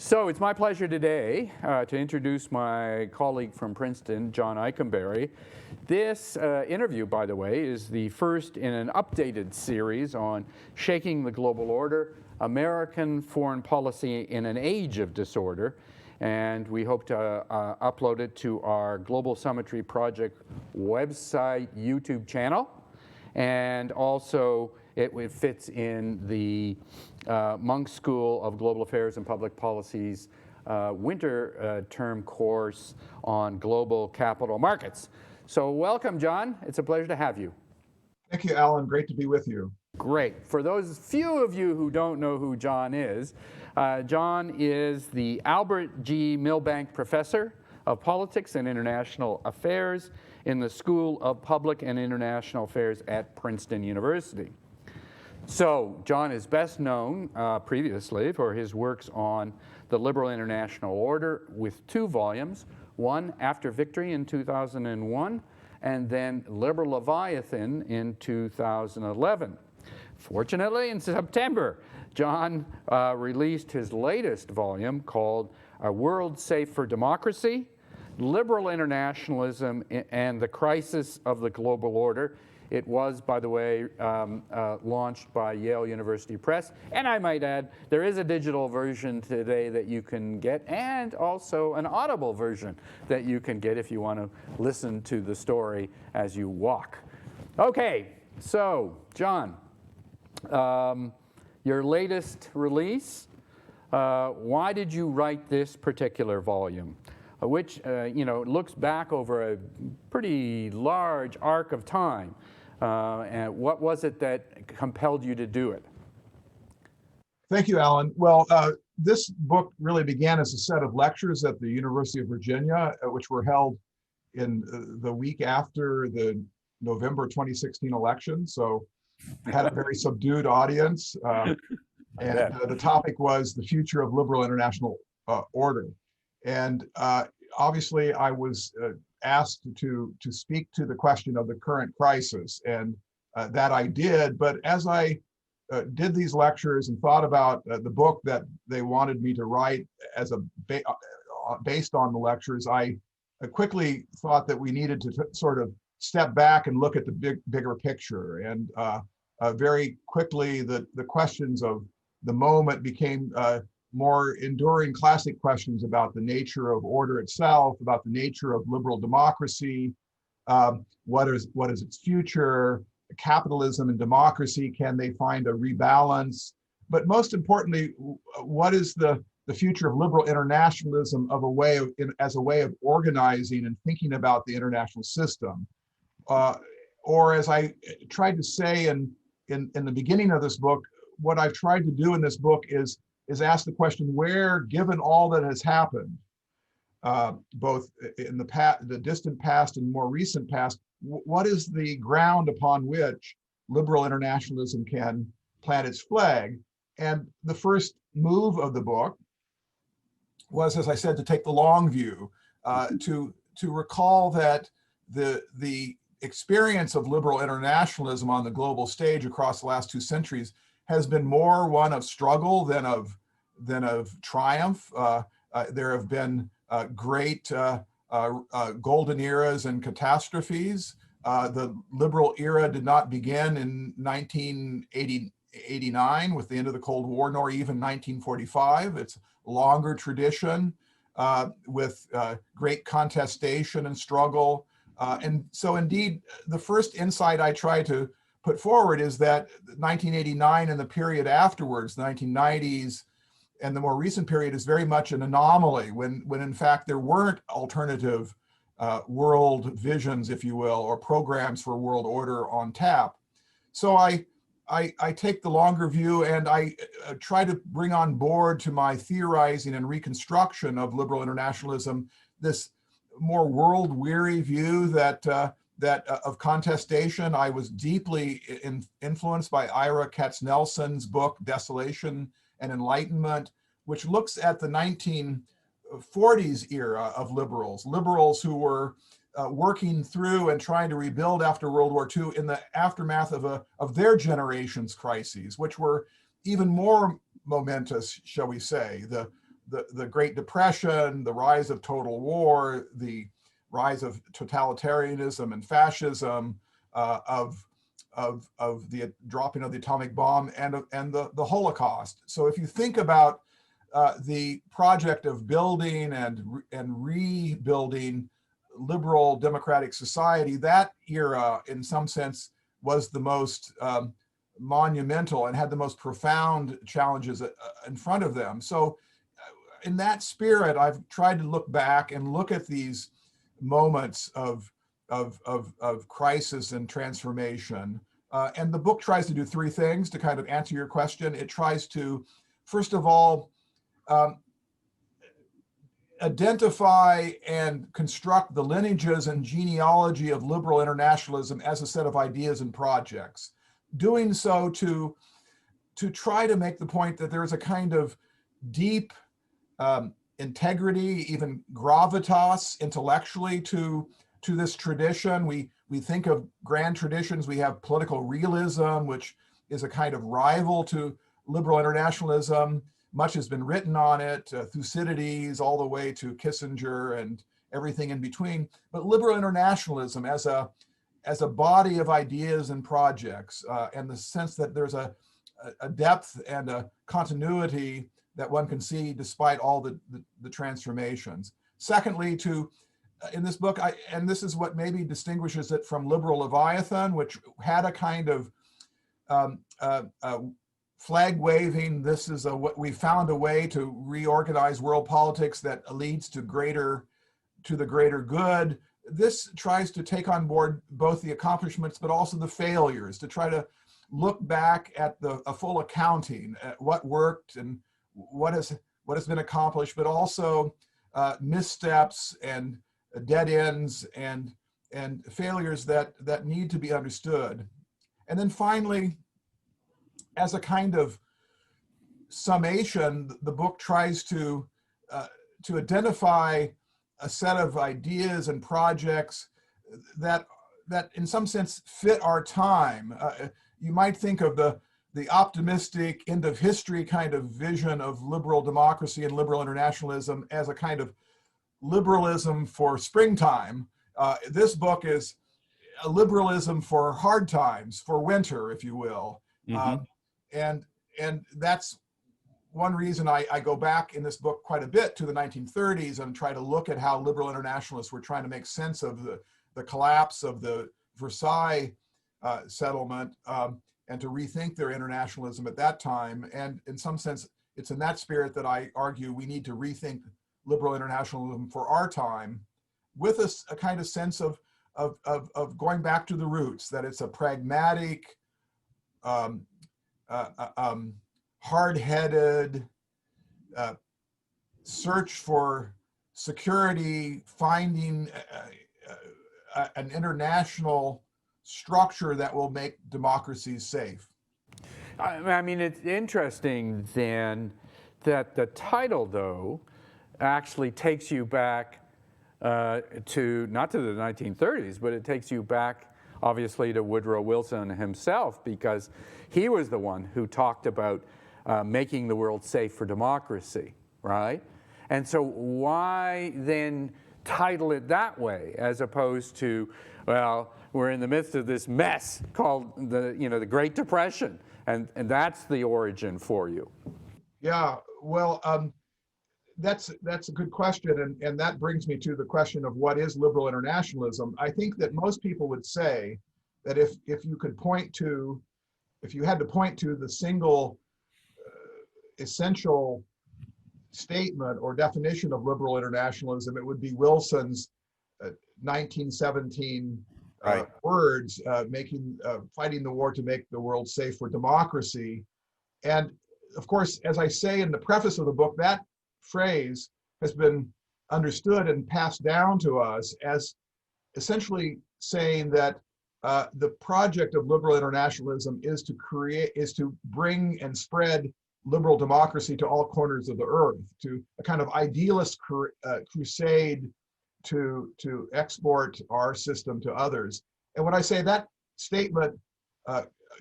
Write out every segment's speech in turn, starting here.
So it's my pleasure today to introduce my colleague from Princeton, John Ikenberry. This interview, by the way, is the first in an updated series on Shaking the Global Order, American Foreign Policy in an Age of Disorder. And we hope to upload it to our Global Summitry Project website YouTube channel. And also, it fits in the Munk School of Global Affairs and Public Policy's winter term course on global capital markets. So welcome, John. It's a pleasure to have you. Thank you, Alan. Great to be with you. Great. For those few of you who don't know who John is the Albert G. Milbank Professor of Politics and International Affairs in the School of Public and International Affairs at Princeton University. So John is best known previously for his works on the liberal international order with 2 volumes, one After Victory in 2001, and then Liberal Leviathan in 2011. Fortunately, in September, John released his latest volume called A World Safe for Democracy, Liberal Internationalism and the Crisis of the Global Order. It was, by the way, launched by Yale University Press. And I might add, there is a digital version today that you can get, and also an audible version that you can get if you want to listen to the story as you walk. Okay, so, John, your latest release, why did you write this particular volume? Which, looks back over a pretty large arc of time. And what was it that compelled you to do it? Thank you, Alan. Well, this book really began as a set of lectures at the University of Virginia, which were held in the week after the November 2016 election. So I had a very subdued audience. And the topic was the future of liberal international order. And obviously, I was asked to speak to the question of the current crisis, and that I did. But as I did these lectures and thought about the book that they wanted me to write as based on the lectures, I quickly thought that we needed to sort of step back and look at the bigger picture. And very quickly, the questions of the moment became more enduring classic questions about the nature of order itself, about the nature of liberal democracy, what is its future, capitalism and democracy, can they find a rebalance? But most importantly, what is the future of liberal internationalism as a way of organizing and thinking about the international system? Or as I tried to say in the beginning of this book, what I've tried to do in this book is ask the question, where, given all that has happened, both in the distant past and more recent past, what is the ground upon which liberal internationalism can plant its flag? And the first move of the book was, as I said, to take the long view, to recall that the experience of liberal internationalism on the global stage across the last 2 centuries has been more one of struggle than of triumph. There have been great golden eras and catastrophes. The liberal era did not begin in 1989 with the end of the Cold War, nor even 1945. It's a longer tradition with great contestation and struggle. And so indeed, the first insight I try to put forward is that 1989 and the period afterwards, the 1990s, and the more recent period is very much an anomaly when in fact there weren't alternative world visions, if you will, or programs for world order on tap. So I take the longer view, and I try to bring on board to my theorizing and reconstruction of liberal internationalism this more world-weary view that of contestation. I was deeply influenced by Ira Katznelson's book, Desolation and Enlightenment, which looks at the 1940s era of liberals who were working through and trying to rebuild after World War II in the aftermath of their generation's crises, which were even more momentous, shall we say. The the Great Depression, the rise of total war, the rise of totalitarianism and fascism, of the dropping of the atomic bomb, and the Holocaust. So if you think about the project of building and rebuilding liberal democratic society, that era, in some sense, was the most monumental and had the most profound challenges in front of them. So in that spirit, I've tried to look back and look at these moments of crisis and transformation. And the book tries to do three things to kind of answer your question. It tries to, first of all, identify and construct the lineages and genealogy of liberal internationalism as a set of ideas and projects. Doing so to try to make the point that there is a kind of deep integrity, even gravitas intellectually to this tradition. We think of grand traditions. We have political realism, which is a kind of rival to liberal internationalism. Much has been written on it, Thucydides all the way to Kissinger and everything in between. But liberal internationalism as a body of ideas and projects, and the sense that there's a depth and a continuity that one can see despite all the transformations. Secondly, in this book, and this is what maybe distinguishes it from liberal Leviathan, which had a kind of flag waving, this is what we found a way to reorganize world politics that leads to the greater good. This tries to take on board both the accomplishments but also the failures, to try to look back at a full accounting, at what worked and what has been accomplished, but also missteps and dead ends and failures that need to be understood. And then finally, as a kind of summation, the book tries to identify a set of ideas and projects that in some sense fit our time. You might think of the optimistic end of history kind of vision of liberal democracy and liberal internationalism as a kind of liberalism for springtime. This book is a liberalism for hard times, for winter, if you will. Mm-hmm. And that's one reason I go back in this book quite a bit to the 1930s and try to look at how liberal internationalists were trying to make sense of the collapse of the Versailles settlement, and to rethink their internationalism at that time. And in some sense, it's in that spirit that I argue we need to rethink liberal internationalism for our time, with a kind of sense of going back to the roots, that it's a pragmatic, hard-headed search for security, finding an international structure that will make democracies safe. I mean, it's interesting then that the title, though, actually takes you back to, not to the 1930s, but it takes you back obviously to Woodrow Wilson himself, because he was the one who talked about making the world safe for democracy, right? And so why then title it that way, as opposed to, well, we're in the midst of this mess called the Great Depression, and that's the origin for you? Yeah, well, that's a good question, and that brings me to the question of what is liberal internationalism. I think that most people would say that if you had to point to the single essential statement or definition of liberal internationalism, it would be Wilson's 1917 right. Words, fighting the war to make the world safe for democracy. And of course, as I say in the preface of the book, that phrase has been understood and passed down to us as essentially saying that the project of liberal internationalism is to bring and spread liberal democracy to all corners of the earth, to a kind of idealist crusade to export our system to others. And when I say that statement,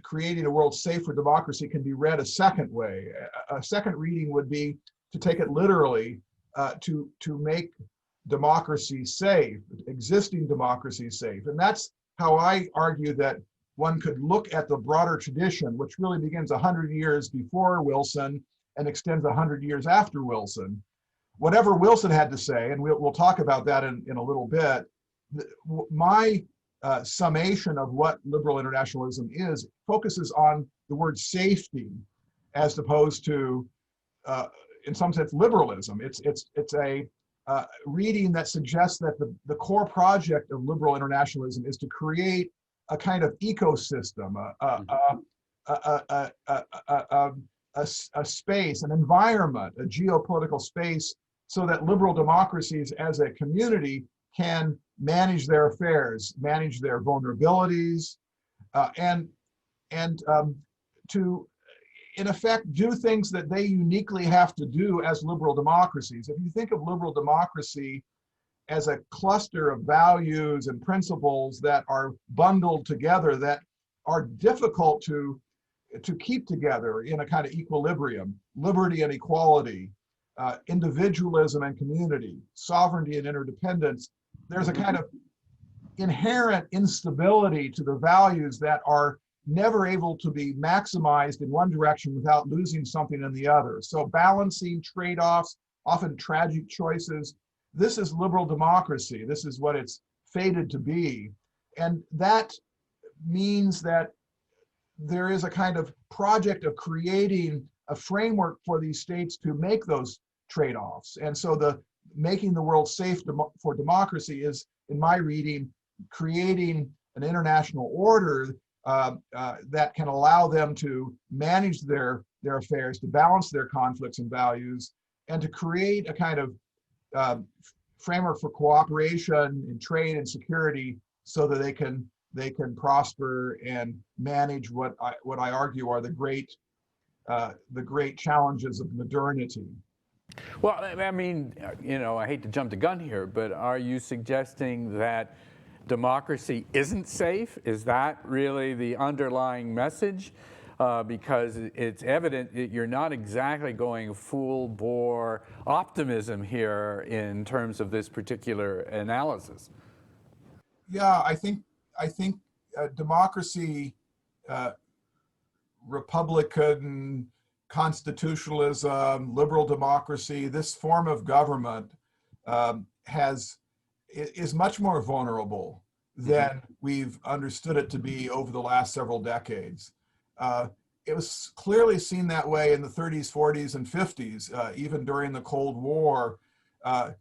creating a world safe for democracy, can be read a second way. A second reading would be to take it literally, to make democracy safe, existing democracy safe. And that's how I argue that one could look at the broader tradition, which really begins 100 years before Wilson and extends 100 years after Wilson. Whatever Wilson had to say, and we'll talk about that in a little bit, my summation of what liberal internationalism is focuses on the word safety as opposed to, in some sense, liberalism. It's a reading that suggests that the core project of liberal internationalism is to create a kind of ecosystem, a space, an environment, a geopolitical space, so that liberal democracies as a community can manage their affairs, manage their vulnerabilities, and to, in effect, do things that they uniquely have to do as liberal democracies. If you think of liberal democracy as a cluster of values and principles that are bundled together, that are difficult to keep together in a kind of equilibrium: liberty and equality, individualism and community, sovereignty and interdependence. There's a kind of inherent instability to the values that are never able to be maximized in one direction without losing something in the other. So balancing trade-offs, often tragic choices. This is liberal democracy. This is what it's fated to be. And that means that there is a kind of project of creating a framework for these states to make those trade-offs. And so the making the world safe for democracy is, in my reading, creating an international order that can allow them to manage their affairs, to balance their conflicts and values, and to create a kind of framework for cooperation in trade and security, so that they can prosper and manage what I argue are the great challenges of modernity. Well, I mean, I hate to jump the gun here, but are you suggesting that democracy isn't safe? Is that really the underlying message? Because it's evident that you're not exactly going full bore optimism here in terms of this particular analysis. Yeah, I think democracy, Republican constitutionalism, liberal democracy, this form of government is much more vulnerable than we've understood it to be over the last several decades. It was clearly seen that way in the 30s, 40s, and 50s, even during the Cold War.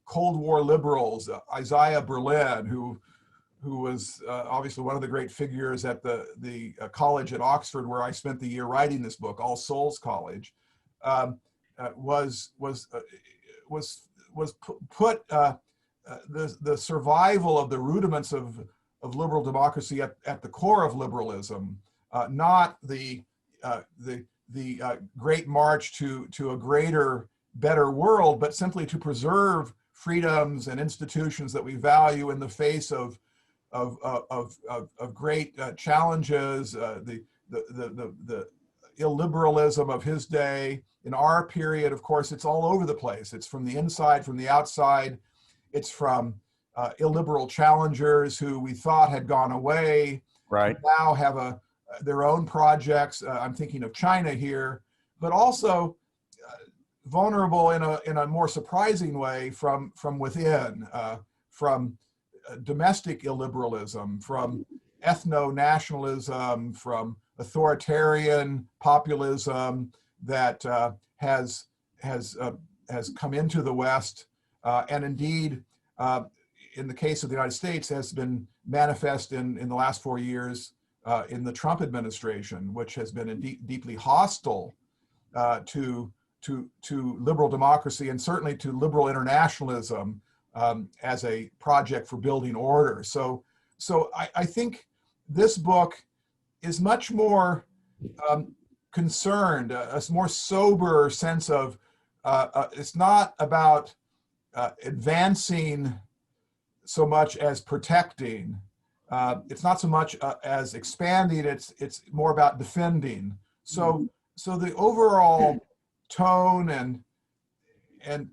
Cold War liberals, Isaiah Berlin, who was obviously one of the great figures at the college at Oxford, where I spent the year writing this book, All Souls College, was put the survival of the rudiments of liberal democracy at the core of liberalism, not the great march to a greater, better world, but simply to preserve freedoms and institutions that we value in the face of great challenges, the illiberalism of his day. In our period, of course, it's all over the place. It's from the inside, from the outside. It's from illiberal challengers who we thought had gone away, right, now have their own projects. I'm thinking of China here, but also vulnerable in a more surprising way from within, from domestic illiberalism, from ethno-nationalism, from authoritarian populism that has come into the West, and indeed, in the case of the United States, has been manifest in the last 4 years in the Trump administration, which has been deeply hostile to liberal democracy, and certainly to liberal internationalism as a project for building order. So I think this book is much more concerned, a more sober sense of, it's not about advancing so much as protecting. It's not so much as expanding, it's more about defending. So the overall tone and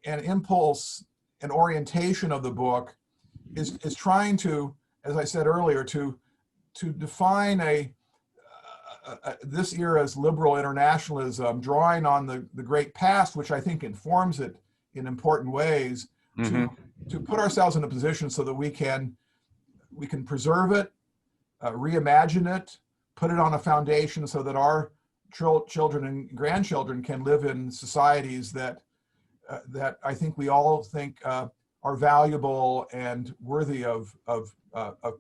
impulse and orientation of the book is trying to, as I said earlier, to define this era's liberal internationalism, drawing on the great past, which I think informs it in important ways, to put ourselves in a position so that we can preserve it, reimagine it, put it on a foundation so that our children and grandchildren can live in societies that I think we all think are valuable and worthy of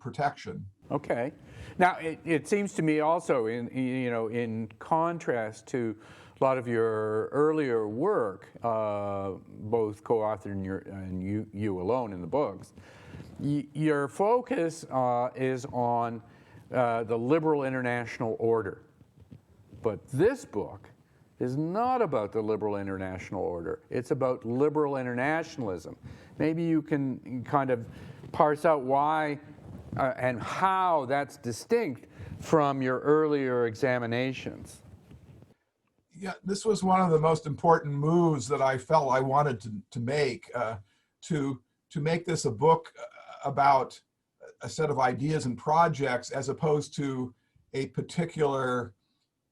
protection. Okay. Now, it seems to me also, in contrast to a lot of your earlier work, both co-authored and you alone in the books, your focus is on the liberal international order. But this book is not about the liberal international order. It's about liberal internationalism. Maybe you can kind of parse out why and how that's distinct from your earlier examinations. Yeah, this was one of the most important moves that I felt I wanted to make, to make this a book about a set of ideas and projects as opposed to a particular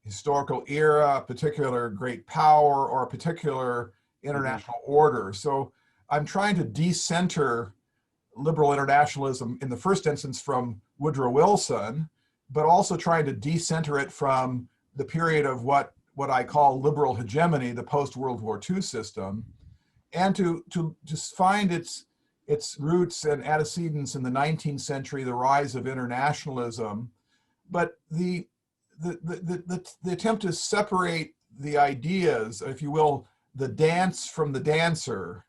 historical era, a particular great power, or a particular international order. So I'm trying to decenter liberal internationalism in the first instance from Woodrow Wilson, but also trying to decenter it from the period of what I call liberal hegemony, the post-World War II system, and to find its roots and antecedents in the 19th century, the rise of internationalism. But the attempt to separate the ideas, if you will, the dance from the dancer,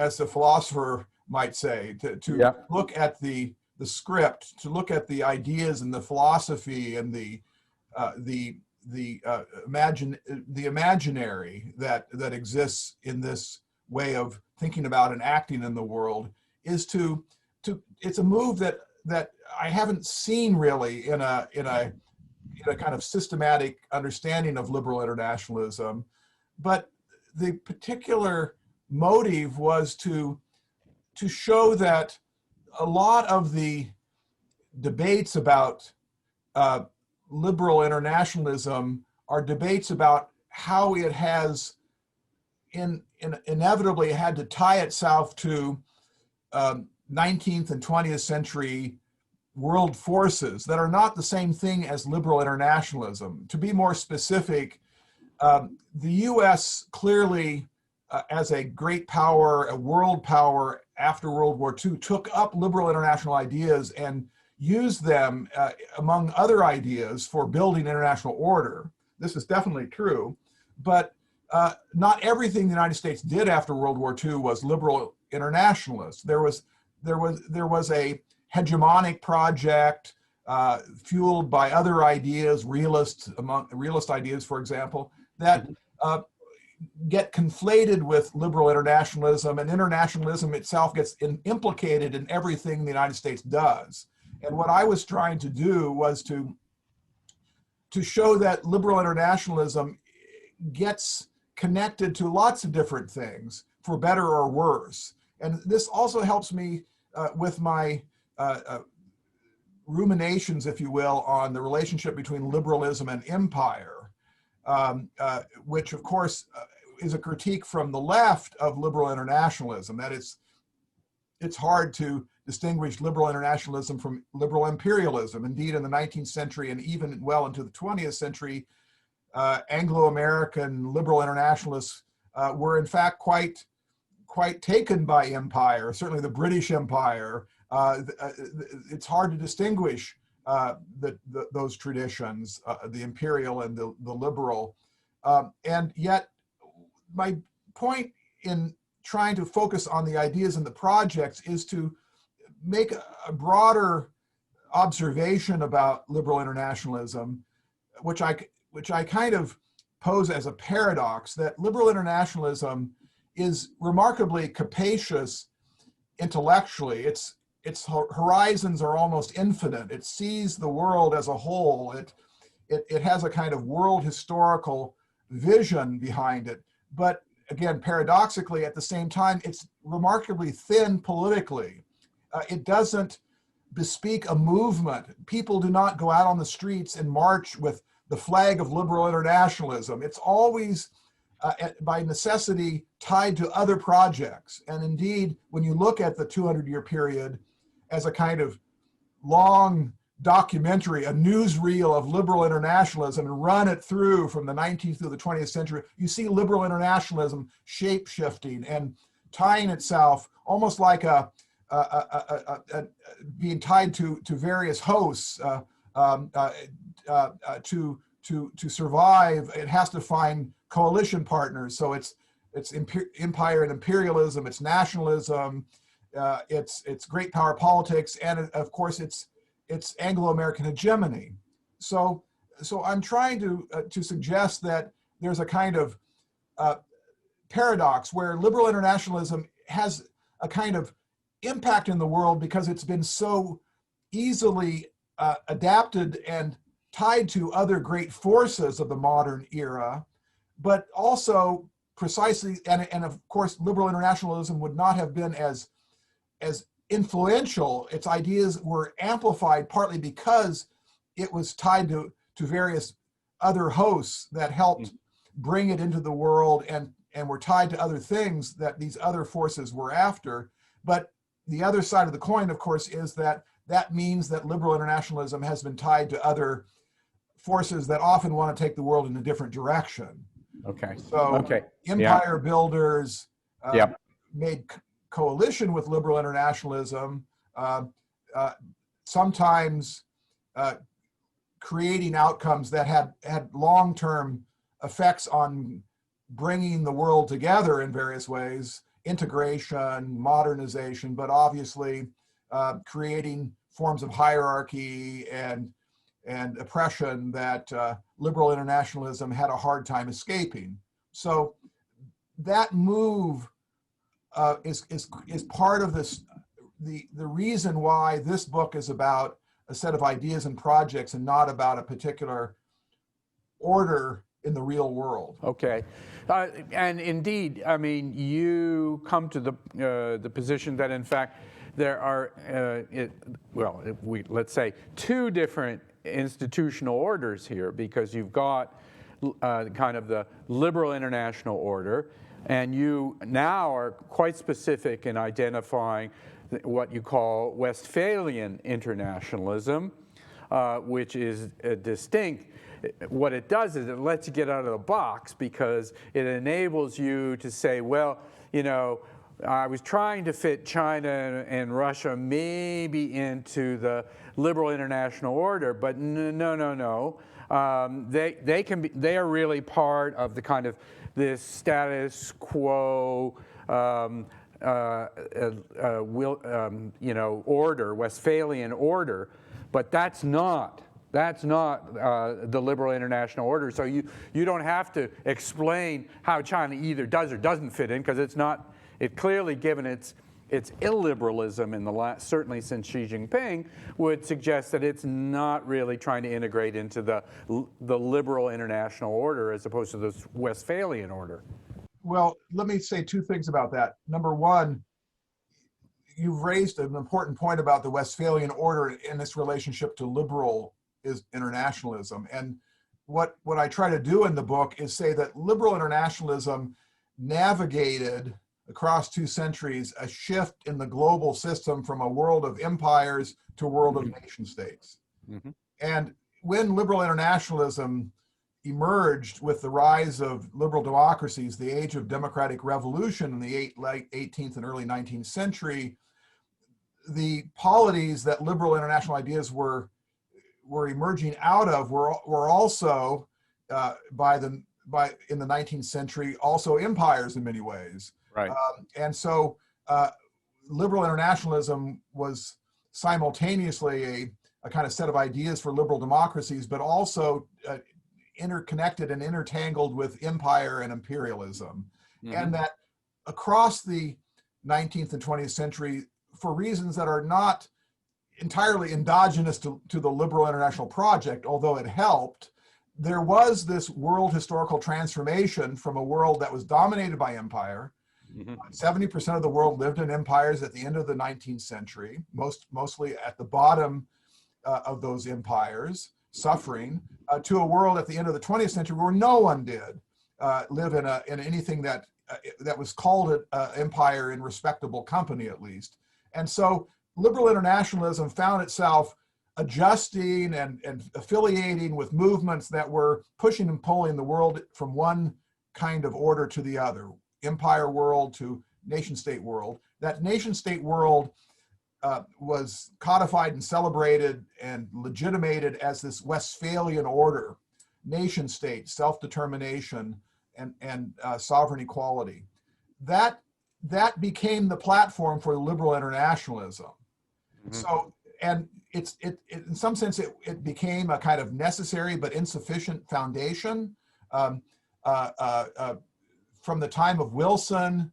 as the philosopher might say, to look at the script, to look at the ideas and the philosophy and the imaginary that exists in this way of thinking about and acting in the world, is it's a move that I haven't seen really in a kind of systematic understanding of liberal internationalism. But the particular motive was to show that a lot of the debates about liberal internationalism are debates about how it has inevitably had to tie itself to 19th and 20th century world forces that are not the same thing as liberal internationalism. To be more specific, the US clearly, as a great power, a world power after World War II, took up liberal international ideas and used them, among other ideas, for building international order. This is definitely true, but not everything the United States did after World War II was liberal internationalist. There was a hegemonic project fueled by other ideas, realist ideas, for example, that get conflated with liberal internationalism, and internationalism itself gets implicated in everything the United States does. And what I was trying to do was to show that liberal internationalism gets connected to lots of different things, for better or worse. And this also helps me with my ruminations, if you will, on the relationship between liberalism and empire, which of course is a critique from the left of liberal internationalism, that it's hard to distinguish liberal internationalism from liberal imperialism. Indeed, in the 19th century and even well into the 20th century, Anglo-American liberal internationalists were in fact quite taken by empire, certainly the British Empire. It's hard to distinguish those traditions, the imperial and the liberal. And yet, my point in trying to focus on the ideas and the projects is to make a broader observation about liberal internationalism, which I kind of pose as a paradox, that liberal internationalism is remarkably capacious intellectually. Its horizons are almost infinite. It sees the world as a whole. It has a kind of world historical vision behind it but again, paradoxically, at the same time, it's remarkably thin politically. It doesn't bespeak a movement. People do not go out on the streets and march with the flag of liberal internationalism. It's always, by necessity, tied to other projects. And indeed, when you look at the 200-year period as a kind of long documentary, a newsreel of liberal internationalism, and run it through from the 19th through the 20th century, you see liberal internationalism shape-shifting and tying itself almost like being tied to various hosts. To survive, it has to find coalition partners. So it's empire and imperialism, it's nationalism, it's great power politics, and of course it's Anglo-American hegemony. So I'm trying to suggest that there's a kind of paradox where liberal internationalism has a kind of impact in the world because it's been so easily adapted and tied to other great forces of the modern era, but also precisely, and of course, liberal internationalism would not have been as influential. Its ideas were amplified partly because it was tied to various other hosts that helped bring it into the world and were tied to other things that these other forces were after. But the other side of the coin, of course, is that means that liberal internationalism has been tied to other forces that often want to take the world in a different direction. Okay. So empire builders made coalition with liberal internationalism, sometimes creating outcomes that had long-term effects on bringing the world together in various ways, integration, modernization, but obviously creating forms of hierarchy and oppression that liberal internationalism had a hard time escaping. So that move is part of this, the reason why this book is about a set of ideas and projects and not about a particular order in the real world. Okay, and indeed, I mean, you come to the position that in fact there are, let's say, two different institutional orders here, because you've got kind of the liberal international order, and you now are quite specific in identifying what you call Westphalian internationalism, which is distinct. What it does is it lets you get out of the box because it enables you to say, well, you know, I was trying to fit China and Russia maybe into the liberal international order, but no. They are really part of the kind of this status quo order, Westphalian order, but that's not the liberal international order. So you don't have to explain how China either does or doesn't fit in, because it's not. It clearly, given its illiberalism in the last, certainly since Xi Jinping, would suggest that it's not really trying to integrate into the liberal international order as opposed to the Westphalian order. Well, let me say two things about that. Number one, you've raised an important point about the Westphalian order in its relationship to liberal internationalism. And what I try to do in the book is say that liberal internationalism navigated across 2 centuries a shift in the global system from a world of empires to a world of nation states. Mm-hmm. And when liberal internationalism emerged with the rise of liberal democracies, the age of democratic revolution in the late 18th and early 19th century, the polities that liberal international ideas were emerging out of were also in the 19th century also empires in many ways. Right. And so liberal internationalism was simultaneously a kind of set of ideas for liberal democracies, but also interconnected and intertangled with empire and imperialism. Mm-hmm. And that across the 19th and 20th century, for reasons that are not entirely endogenous to the liberal international project, although it helped, there was this world historical transformation from a world that was dominated by empire. 70% of the world lived in empires at the end of the 19th century, mostly at the bottom of those empires, suffering, to a world at the end of the 20th century where no one did live in anything that was called an empire in respectable company, at least. And so liberal internationalism found itself adjusting and affiliating with movements that were pushing and pulling the world from one kind of order to the other, empire world to nation state world. That nation state world was codified and celebrated and legitimated as this Westphalian order, nation state, self-determination, and sovereign equality. That became the platform for liberal internationalism. So, and it in some sense, it became a kind of necessary but insufficient foundation. From the time of Wilson,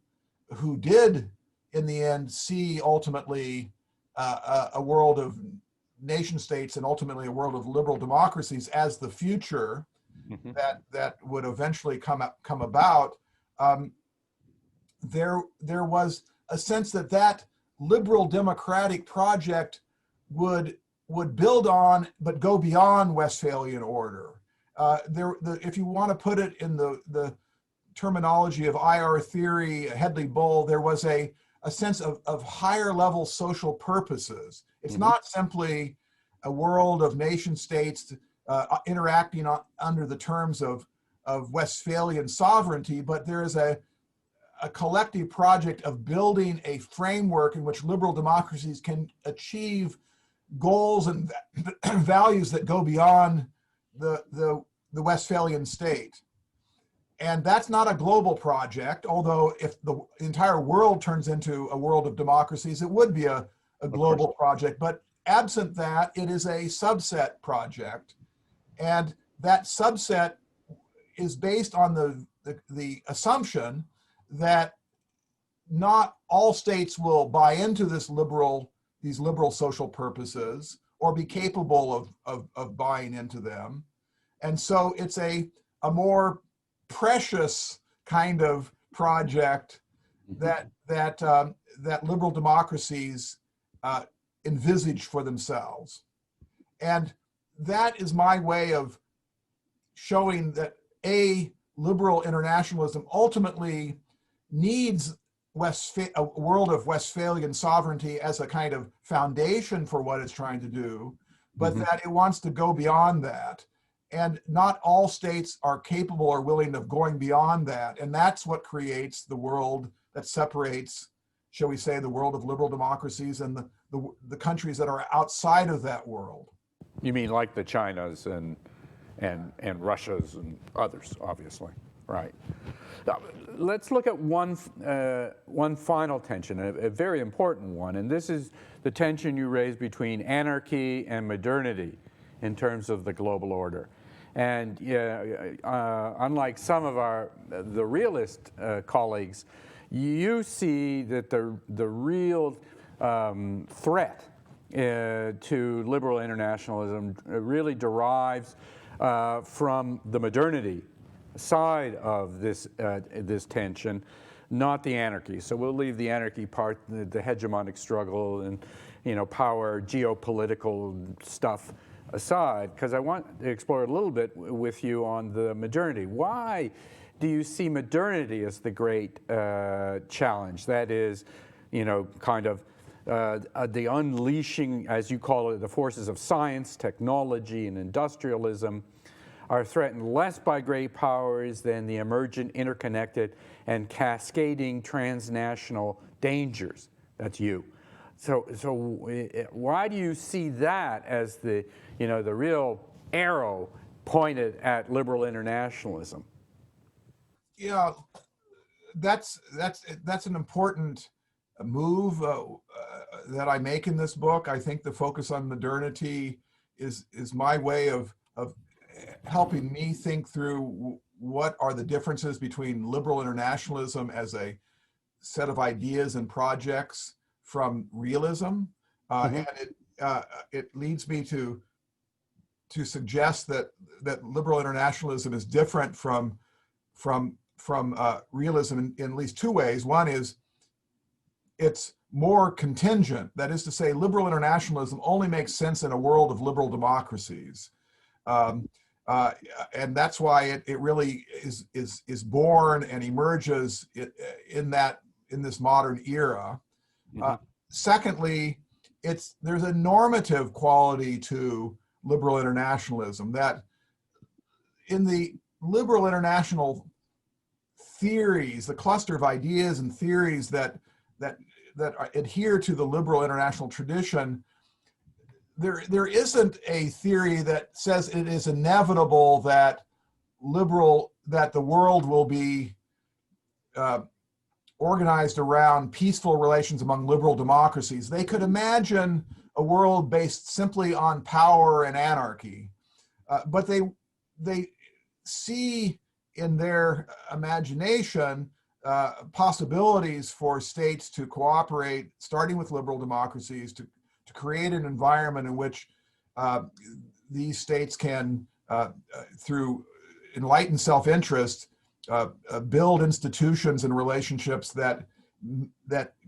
who did in the end see ultimately a world of nation states and ultimately a world of liberal democracies as the future that would eventually come about, there was a sense that liberal democratic project would build on but go beyond Westphalian order. If you want to put it in the terminology of IR theory, Hedley Bull, there was a sense of higher level social purposes. It's not simply a world of nation states interacting under the terms of Westphalian sovereignty, but there is a collective project of building a framework in which liberal democracies can achieve goals and values that go beyond the Westphalian state. And that's not a global project, although if the entire world turns into a world of democracies, it would be a global project. But absent that, it is a subset project. And that subset is based on the assumption that not all states will buy into these liberal social purposes or be capable of buying into them. And so it's a more precious kind of project that liberal democracies envisage for themselves. And that is my way of showing that liberal internationalism ultimately needs a world of Westphalian sovereignty as a kind of foundation for what it's trying to do, but that it wants to go beyond that. And not all states are capable or willing of going beyond that. And that's what creates the world that separates, shall we say, the world of liberal democracies and the countries that are outside of that world. You mean like the Chinas and Russias and others, obviously, right? Now, let's look at one final tension, a very important one, and this is the tension you raised between anarchy and modernity in terms of the global order. And unlike some of the realist colleagues, you see that the real threat to liberal internationalism really derives from the modernity side of this tension, not the anarchy. So we'll leave the anarchy part, the hegemonic struggle and power, geopolitical stuff aside, because I want to explore a little bit with you on the modernity. Why do you see modernity as the great challenge? That is, kind of the unleashing, as you call it, the forces of science, technology, and industrialism are threatened less by great powers than the emergent, interconnected, and cascading transnational dangers. That's you. So why do you see that as the real arrow pointed at liberal internationalism? Yeah, that's an important move that I make in this book. I think the focus on modernity is my way of helping me think through what are the differences between liberal internationalism as a set of ideas and projects from realism, and it leads me to to suggest that liberal internationalism is different from realism in at least two ways. One is it's more contingent. That is to say, liberal internationalism only makes sense in a world of liberal democracies. And that's why it really is born and emerges in this modern era. Secondly, there's a normative quality to liberal internationalism, that in the liberal international theories, the cluster of ideas and theories that adhere to the liberal international tradition, there isn't a theory that says it is inevitable that the world will be organized around peaceful relations among liberal democracies. They could imagine a world based simply on power and anarchy, but they see in their imagination possibilities for states to cooperate, starting with liberal democracies, to create an environment in which these states can, through enlightened self-interest, build institutions and relationships that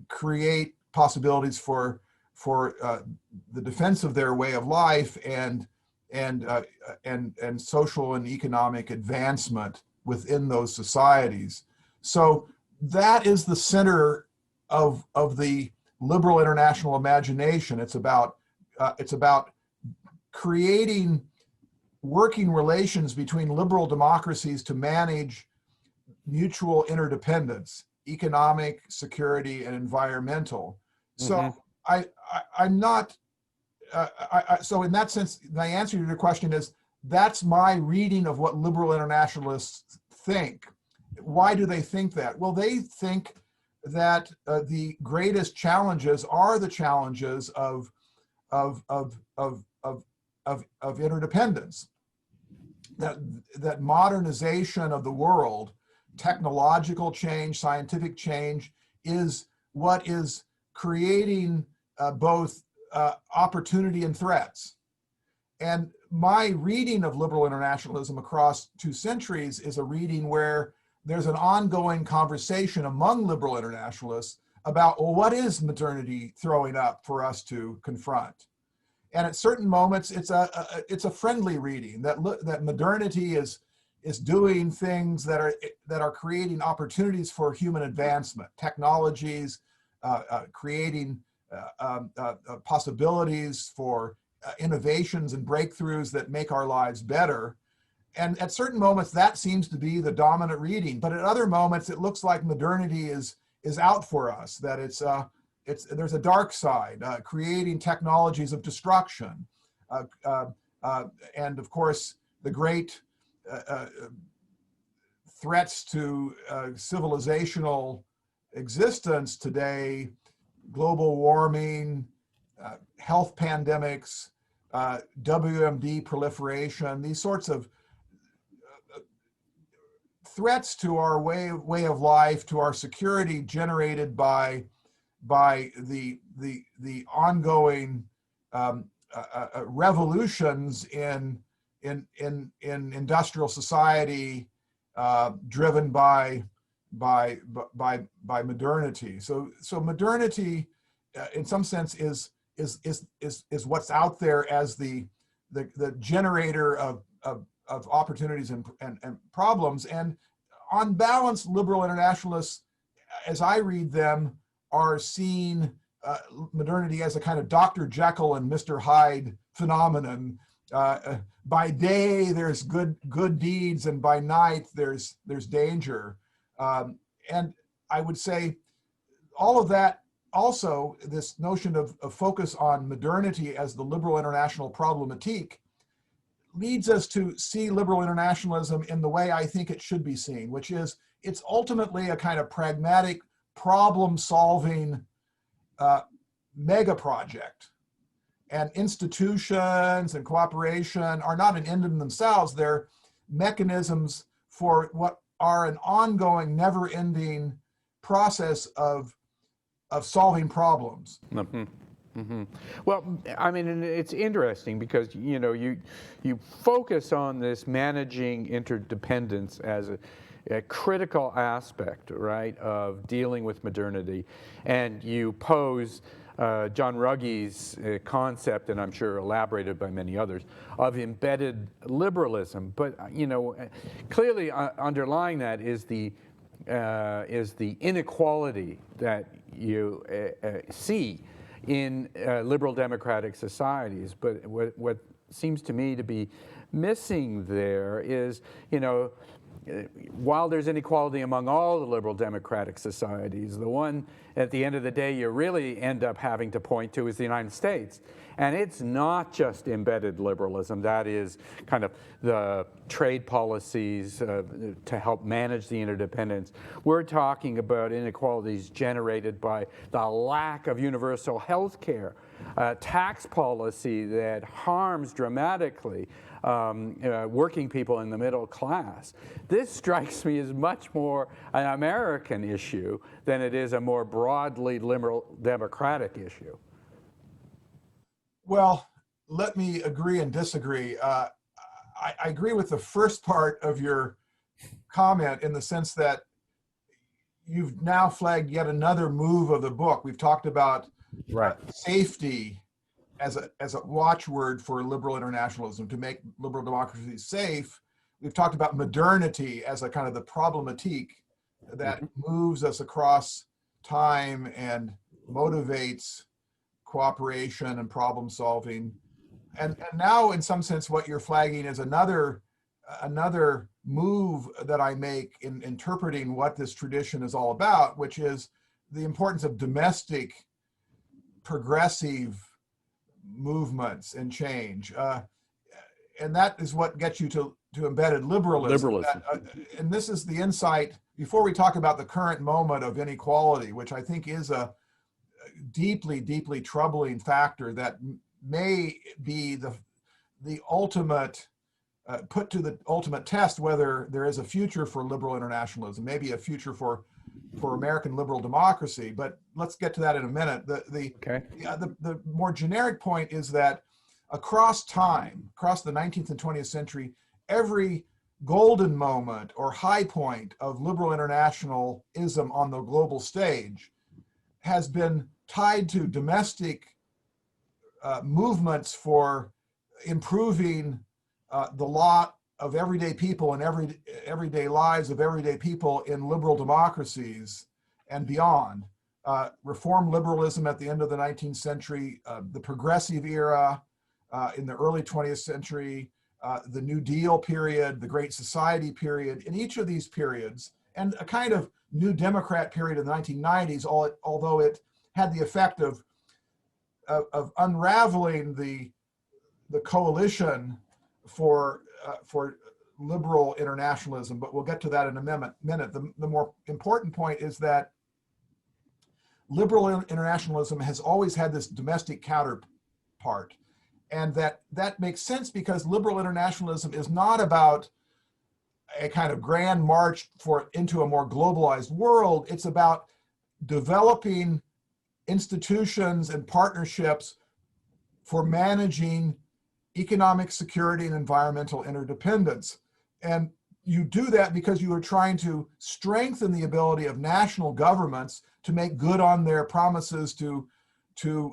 create possibilities for the defense of their way of life and social and economic advancement within those societies. So that is the center of the liberal international imagination. It's about creating working relations between liberal democracies to manage mutual interdependence, economic, security, and environmental. So I'm not. So in that sense, my answer to your question is that's my reading of what liberal internationalists think. Why do they think that? Well, they think that the greatest challenges are the challenges of interdependence. That modernization of the world, technological change, scientific change, is what is creating both opportunity and threats. And my reading of liberal internationalism across 2 centuries is a reading where there's an ongoing conversation among liberal internationalists about, well, what is modernity throwing up for us to confront? And at certain moments, it's a friendly reading that modernity is doing things that are creating opportunities for human advancement, technologies, creating possibilities for innovations and breakthroughs that make our lives better. And at certain moments, that seems to be the dominant reading. But at other moments, it looks like modernity is out for us, that there's a dark side, creating technologies of destruction. And of course, the great threats to civilizational existence today, global warming, health pandemics, WMD proliferation, these sorts of threats to our way of life, to our security, generated by the ongoing revolutions in industrial society, driven by modernity. So modernity, in some sense, is what's out there as the generator of opportunities and problems. And on balance, liberal internationalists, as I read them, are seeing modernity as a kind of Dr. Jekyll and Mr. Hyde phenomenon. By day, there's good deeds, and by night, there's danger. And I would say all of that, also this notion of focus on modernity as the liberal international problematique, leads us to see liberal internationalism in the way I think it should be seen, which is it's ultimately a kind of pragmatic problem-solving mega project. And institutions and cooperation are not an end in themselves. They're mechanisms for what are an ongoing, never-ending process of solving problems. Well, I mean, and it's interesting because you focus on this managing interdependence as a critical aspect, right, of dealing with modernity, and you pose John Ruggie's concept, and I'm sure elaborated by many others, of embedded liberalism. But clearly underlying that is the inequality that you see in liberal democratic societies. But what seems to me to be missing there is, while there's inequality among all the liberal democratic societies, the one at the end of the day you really end up having to point to is the United States. And it's not just embedded liberalism. That is kind of the trade policies to help manage the interdependence. We're talking about inequalities generated by the lack of universal health care, tax policy that harms dramatically working people in the middle class. This strikes me as much more an American issue than it is a more broadly liberal democratic issue. Well, let me agree and disagree. I agree with the first part of your comment in the sense that you've now flagged yet another move of the book. We've talked about safety as a watchword for liberal internationalism, to make liberal democracy safe. We've talked about modernity as a kind of the problematique that moves us across time and motivates cooperation and problem solving. And now, in some sense, what you're flagging is another move that I make in interpreting what this tradition is all about, which is the importance of domestic progressive movements and change. And that is what gets you to embedded liberalism. And this is the insight, before we talk about the current moment of inequality, which I think is a deeply, deeply troubling factor that may be the ultimate, put to the ultimate test whether there is a future for liberal internationalism, maybe a future for American liberal democracy. But let's get to that in a minute. The more generic point is that across time, across the 19th and 20th century, every golden moment or high point of liberal internationalism on the global stage has been tied to domestic movements for improving the lot of everyday people and everyday lives of everyday people in liberal democracies and beyond. Reform liberalism at the end of the 19th century, the progressive era in the early 20th century, the New Deal period, the Great Society period. In each of these periods, and a kind of New Democrat period of the 1990s, although it had the effect of unraveling the coalition for liberal internationalism, but we'll get to that in a minute. The more important point is that liberal internationalism has always had this domestic counterpart, and that makes sense because liberal internationalism is not about a kind of grand march into a more globalized world. It's about developing institutions and partnerships for managing economic security and environmental interdependence. And you do that because you are trying to strengthen the ability of national governments to make good on their promises to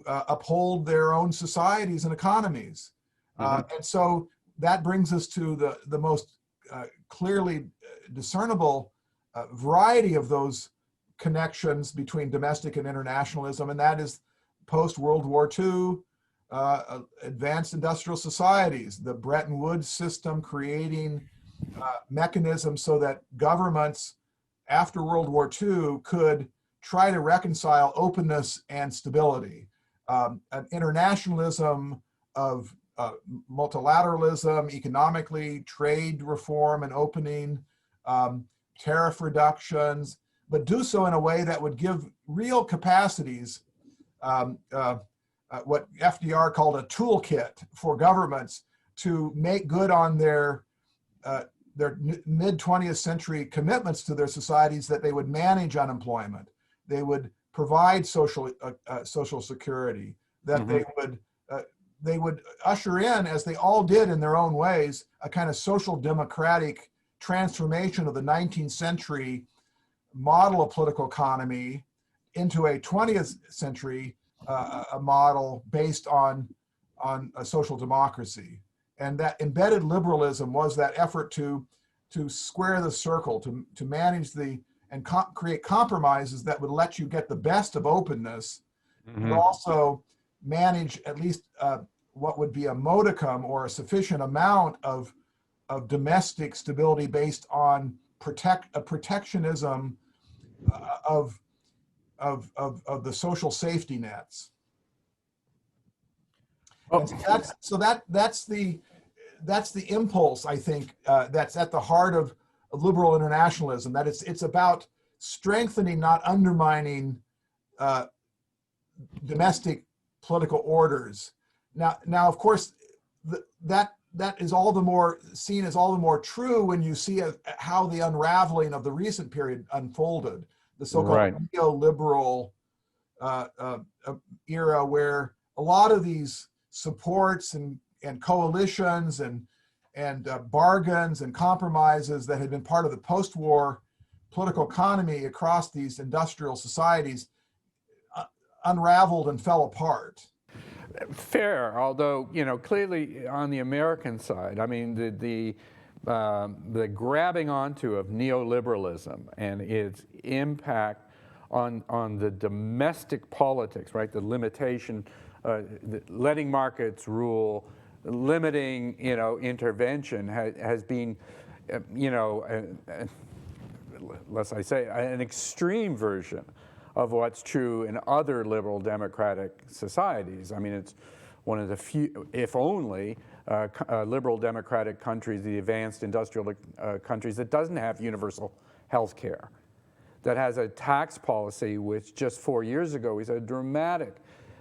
uphold their own societies and economies. And so that brings us to the most clearly discernible variety of those connections between domestic and internationalism, and that is post-World War II, advanced industrial societies, the Bretton Woods system creating mechanisms so that governments after World War II could try to reconcile openness and stability. An internationalism of multilateralism, economically, trade reform and opening, tariff reductions, but do so in a way that would give real capacities, what FDR called a toolkit for governments to make good on their mid-20th century commitments to their societies, that they would manage unemployment, they would provide social security, that they would usher in, as they all did in their own ways, a kind of social democratic transformation of the 19th century model of political economy into a 20th century a model based on a social democracy. And that embedded liberalism was that effort to square the circle, to manage and create compromises that would let you get the best of openness, but also manage at least what would be a modicum or a sufficient amount of domestic stability based on protectionism of the social safety nets. And so that's the impulse, I think, that's at the heart of liberal internationalism. That it's about strengthening, not undermining, domestic political orders. Now, of course, that is all the more seen as all the more true when you see how the unraveling of the recent period unfolded, the so-called neoliberal era, where a lot of these supports and coalitions and bargains and compromises that had been part of the post-war political economy across these industrial societies unraveled and fell apart. Fair, although, clearly on the American side, I mean, the grabbing onto of neoliberalism and its impact on the domestic politics, right? The limitation, letting markets rule, limiting, intervention has been, lest I say, an extreme version of what's true in other liberal democratic societies. I mean, it's one of the few, if only, liberal democratic countries, the advanced industrial countries, that doesn't have universal health care, that has a tax policy which just 4 years ago was a dramatic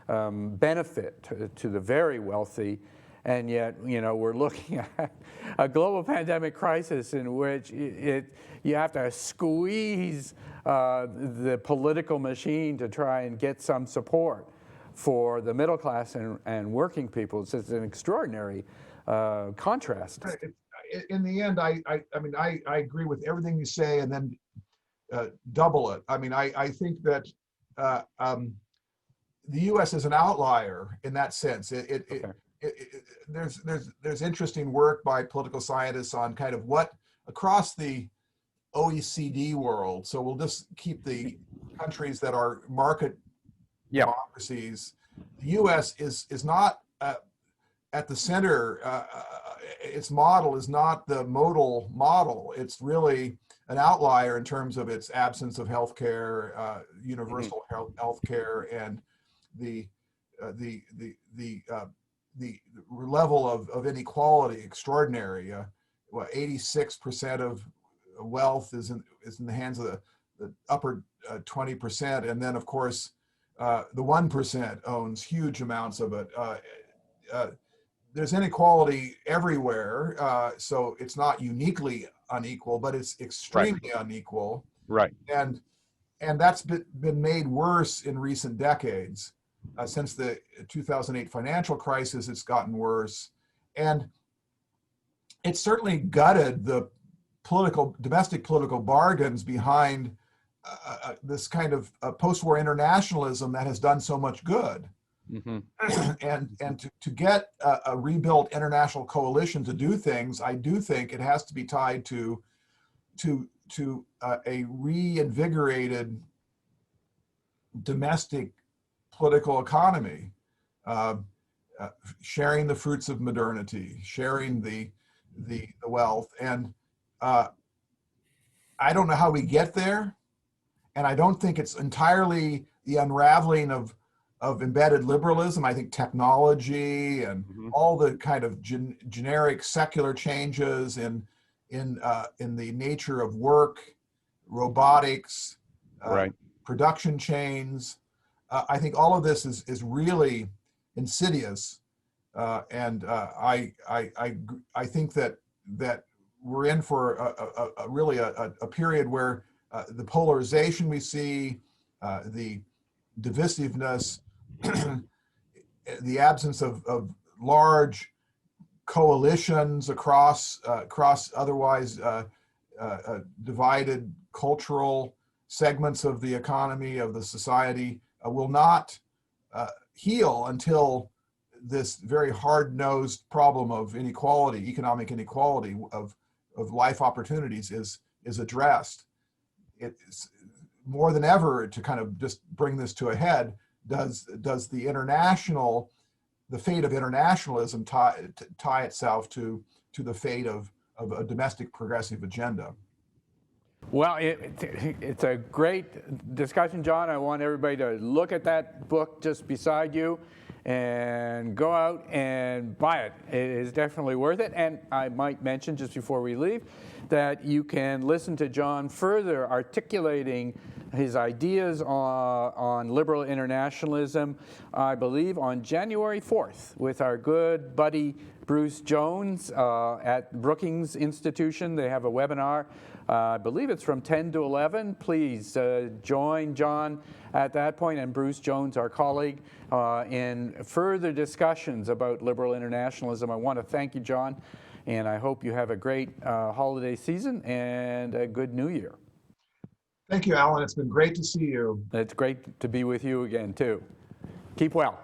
benefit to the very wealthy. And yet, we're looking at a global pandemic crisis in which you have to squeeze the political machine to try and get some support for the middle class and working people. It's an extraordinary contrast. In the end, I mean, I agree with everything you say, and then double it. I mean, I think that the U.S. is an outlier in that sense. There's interesting work by political scientists on kind of what across the OECD world. So we'll just keep the countries that are market democracies. The U.S. is not at the center. Its model is not the modal model. It's really an outlier in terms of its absence of healthcare, universal healthcare, and the level of inequality extraordinary. 86% of wealth is in the hands of the upper 20%, and then of course the 1% owns huge amounts of it. There's inequality everywhere, so it's not uniquely unequal, but it's extremely unequal. Right. And that's been made worse in recent decades. Since the 2008 financial crisis, it's gotten worse. And it certainly gutted the domestic political bargains behind this kind of post-war internationalism that has done so much good. And to get a rebuilt international coalition to do things, I do think it has to be tied to a reinvigorated domestic political economy, sharing the fruits of modernity, sharing the wealth. And I don't know how we get there, and I don't think it's entirely the unraveling of embedded liberalism. I think technology and all the kind of generic secular changes in the nature of work, robotics, production chains. I think all of this is really insidious, and I think that we're in for a really a period where the polarization we see, the divisiveness, the absence of large coalitions across otherwise divided cultural segments of the economy, of the society, will not heal until this very hard-nosed problem of inequality, economic inequality, of life opportunities is addressed. It's more than ever, to kind of just bring this to a head, does the fate of internationalism tie itself to the fate of a domestic progressive agenda. Well, it's a great discussion, John. I want everybody to look at that book just beside you and go out and buy it. It is definitely worth it. And I might mention just before we leave that you can listen to John further articulating his ideas on liberal internationalism, I believe, on January 4th with our good buddy Bruce Jones at Brookings Institution. They have a webinar. I believe it's from 10 to 11. Please join John at that point and Bruce Jones, our colleague, in further discussions about liberal internationalism. I want to thank you, John, and I hope you have a great holiday season and a good New Year. Thank you, Alan. It's been great to see you. It's great to be with you again, too. Keep well.